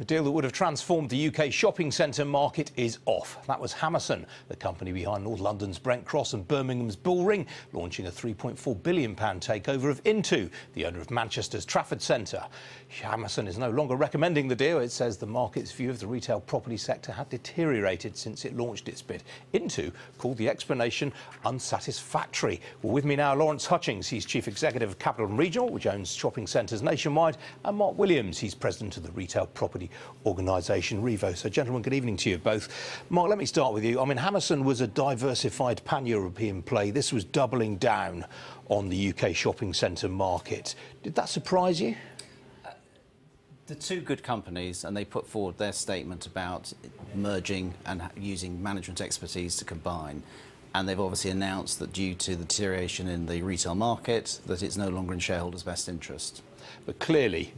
The deal that would have transformed the UK shopping centre market is off. That was Hammerson, the company behind North London's Brent Cross and Birmingham's Bullring, launching a £3.4 billion takeover of Intu, the owner of Manchester's Trafford Centre. Hammerson is no longer recommending the deal. It says the market's view of the retail property sector had deteriorated since it launched its bid. Intu called the explanation unsatisfactory. Well, with me now, Lawrence Hutchings. He's Chief Executive of Capital & Regional, which owns shopping centres nationwide, and Mark Williams. He's President of the Retail Property organisation Revo. So, gentlemen, good evening to you both. Mark, let me start with you. I mean, Hammerson was a diversified pan-European play. This was doubling down on the UK shopping centre market. Did that surprise you? The two good companies, and they put forward their statement about merging and using management expertise to combine. And they've obviously announced that due to the deterioration in the retail market, that it's no longer in shareholders' best interest. But clearly,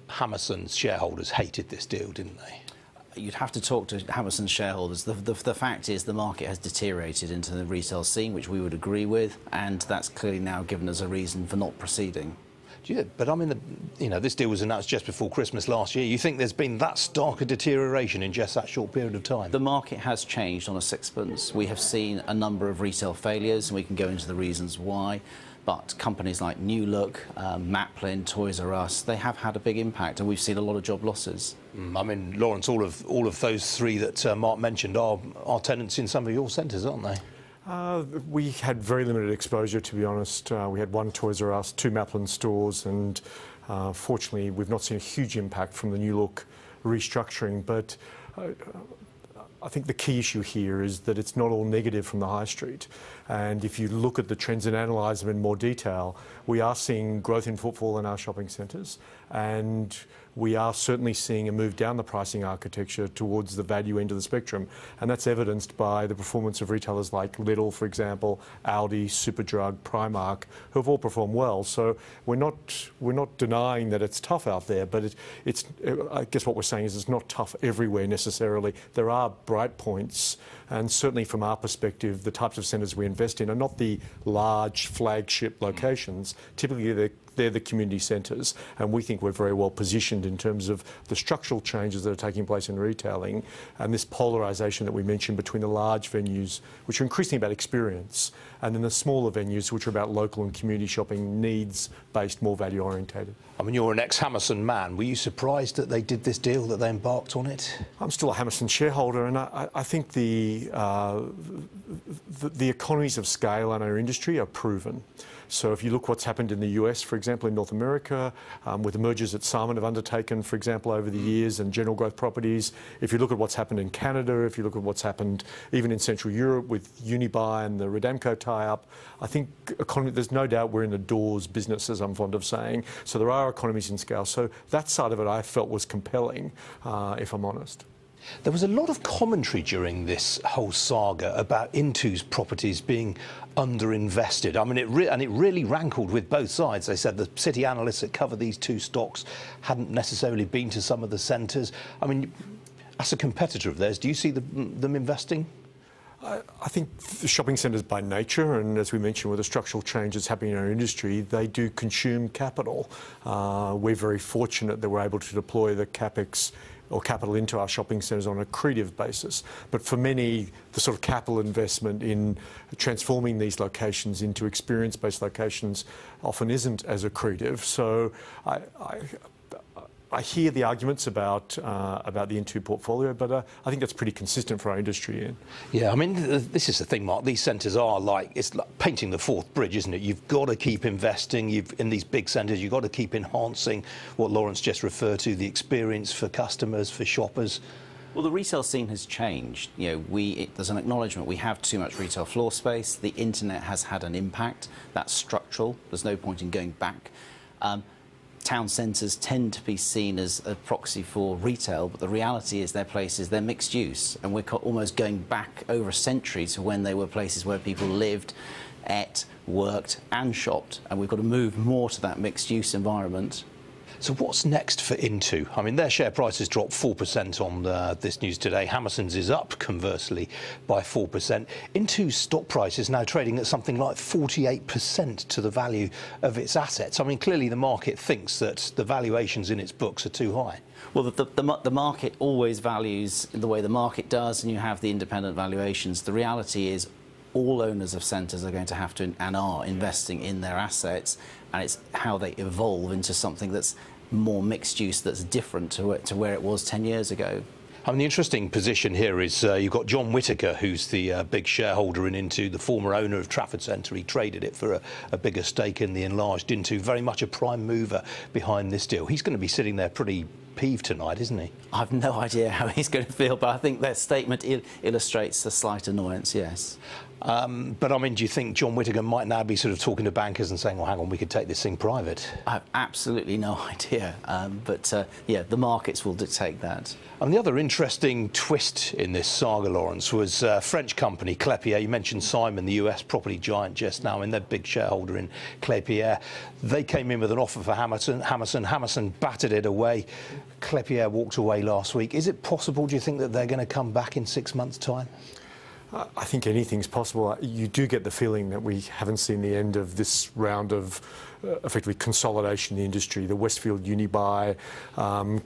Hammerson's shareholders hated this deal, didn't they? You'd have to talk to Hammerson's shareholders. The fact is the market has deteriorated into the retail scene, which we would agree with, and that's clearly now given us a reason for not proceeding. Yeah, but I mean, this deal was announced just before Christmas last year. You think there's been that stark a deterioration in just that short period of time? The market has changed on a sixpence. We have seen a number of retail failures, and we can go into the reasons why. But companies like New Look, Maplin, Toys R Us, they have had a big impact, and we've seen a lot of job losses. I mean, Lawrence, all of those three that Mark mentioned are tenants in some of your centres, aren't they? We had very limited exposure, to be honest. We had one Toys R Us, two Maplin stores, and fortunately we've not seen a huge impact from the New Look restructuring. But I think the key issue here is that it's not all negative from the high street. And if you look at the trends and analyse them in more detail, we are seeing growth in footfall in our shopping centres, and we are certainly seeing a move down the pricing architecture towards the value end of the spectrum. And that's evidenced by the performance of retailers like Lidl, for example, Aldi, Superdrug, Primark, who have all performed well. So we're not denying that it's tough out there, but I guess what we're saying is it's not tough everywhere necessarily. There are bright points, and certainly from our perspective, the types of centres we invest in are not the large flagship locations. Typically they're the community centres, and we think we're very well positioned in terms of the structural changes that are taking place in retailing and this polarisation that we mentioned between the large venues, which are increasingly about experience, and then the smaller venues, which are about local and community shopping, needs-based, more value-orientated. I mean, you're an ex-Hammerson man. Were you surprised that they did this deal, that they embarked on it? I'm still a Hammerson shareholder, and I think the economies of scale in our industry are proven. So if you look what's happened in the US, for example, in North America, with the mergers that Simon have undertaken, for example, over the years, and General Growth Properties, if you look at what's happened in Canada, if you look at what's happened even in Central Europe with Unibuy and the Redamco tie-up, I think there's no doubt we're in the doors business, as I'm fond of saying. So there are economies in scale. So that side of it I felt was compelling, if I'm honest. There was a lot of commentary during this whole saga about Intu's properties being underinvested. I mean, it really rankled with both sides. They said the city analysts that cover these two stocks hadn't necessarily been to some of the centres. I mean, as a competitor of theirs, do you see them investing? I think the shopping centres by nature, and as we mentioned with the structural changes happening in our industry, they do consume capital. We're very fortunate that we're able to deploy the CapEx or capital into our shopping centres on an accretive basis. But for many, the sort of capital investment in transforming these locations into experience-based locations often isn't as accretive. So I hear the arguments about the Intu portfolio, but I think that's pretty consistent for our industry. Yeah, I mean, this is the thing, Mark. These centres are it's like painting the fourth bridge, isn't it? You've got to keep investing. In these big centres, you've got to keep enhancing what Lawrence just referred to, the experience for customers, for shoppers. Well, the retail scene has changed. There's an acknowledgement we have too much retail floor space. The internet has had an impact. That's structural. There's no point in going back. Town centres tend to be seen as a proxy for retail, but the reality is they're mixed use, and we're almost going back over a century to when they were places where people lived, ate, worked and shopped, and we've got to move more to that mixed use environment. So what's next for Intu? I mean, their share price has dropped 4% on this news today. Hammerson's is up, conversely, by 4%. Intu's stock price is now trading at something like 48% to the value of its assets. I mean, clearly the market thinks that the valuations in its books are too high. Well, the market always values the way the market does, and you have the independent valuations. The reality is all owners of centres are going to have to and are investing in their assets, and it's how they evolve into something that's more mixed use, that's different to where it was 10 years ago. I mean, the interesting position here is you've got John Whittaker, who's the big shareholder in Intu, the former owner of Trafford Centre. He traded it for a bigger stake in the enlarged Intu, very much a prime mover behind this deal. He's going to be sitting there pretty peeved tonight, isn't he? I've no idea how he's going to feel, but I think their statement illustrates a slight annoyance, yes. But I mean, do you think John Whittaker might now be sort of talking to bankers and saying, well, hang on, we could take this thing private? I have absolutely no idea, yeah, the markets will dictate that. And the other interesting twist in this saga, Lawrence, was a French company, Klépierre. You mentioned Simon, the US property giant, just now, and their big shareholder in Klépierre. They came in with an offer for Hammerson battered it away. Klépierre walked away last week. Is it possible, do you think, that they're going to come back in 6 months' time? I think anything's possible. You do get the feeling that we haven't seen the end of this round of effectively consolidation in the industry, the Westfield Unibuy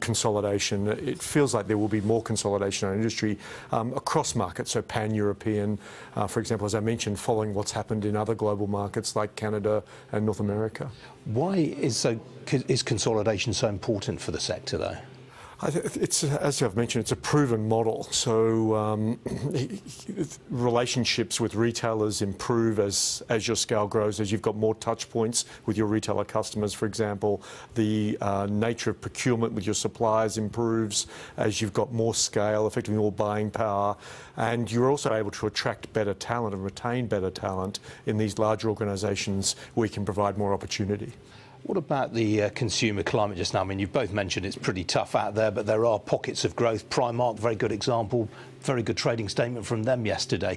consolidation. It feels like there will be more consolidation in our industry across markets, so pan-European, for example, as I mentioned, following what's happened in other global markets like Canada and North America. Why is consolidation so important for the sector, though? It's, as I've mentioned, it's a proven model. So relationships with retailers improve as your scale grows, as you've got more touch points with your retailer customers, for example. The nature of procurement with your suppliers improves as you've got more scale, effectively more buying power. And you're also able to attract better talent and retain better talent in these larger organisations where you can provide more opportunity. What about the consumer climate just now? I mean, you've both mentioned it's pretty tough out there, but there are pockets of growth. Primark, very good example, very good trading statement from them yesterday.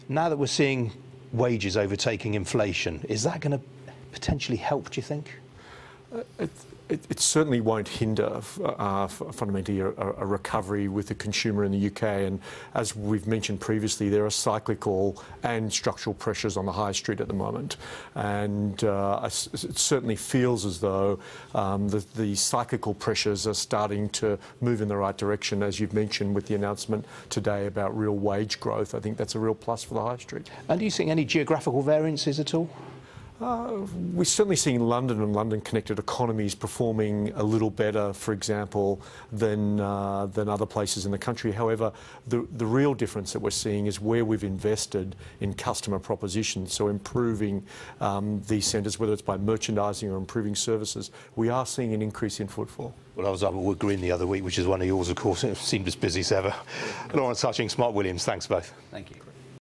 Now that we're seeing wages overtaking inflation, is that going to potentially help, do you think? It certainly won't hinder fundamentally a recovery with the consumer in the UK. And as we've mentioned previously, there are cyclical and structural pressures on the high street at the moment. And it certainly feels as though the cyclical pressures are starting to move in the right direction, as you've mentioned with the announcement today about real wage growth. I think that's a real plus for the high street. And do you see any geographical variances at all? We're certainly seeing London and London-connected economies performing a little better, for example, than other places in the country. However, the real difference that we're seeing is where we've invested in customer propositions, so improving these centres, whether it's by merchandising or improving services. We are seeing an increase in footfall. Well, I was up at Wood Green the other week, which is one of yours, of course. It seemed as busy as ever. Lawrence Hutchings, Mark Williams, thanks both. Thank you.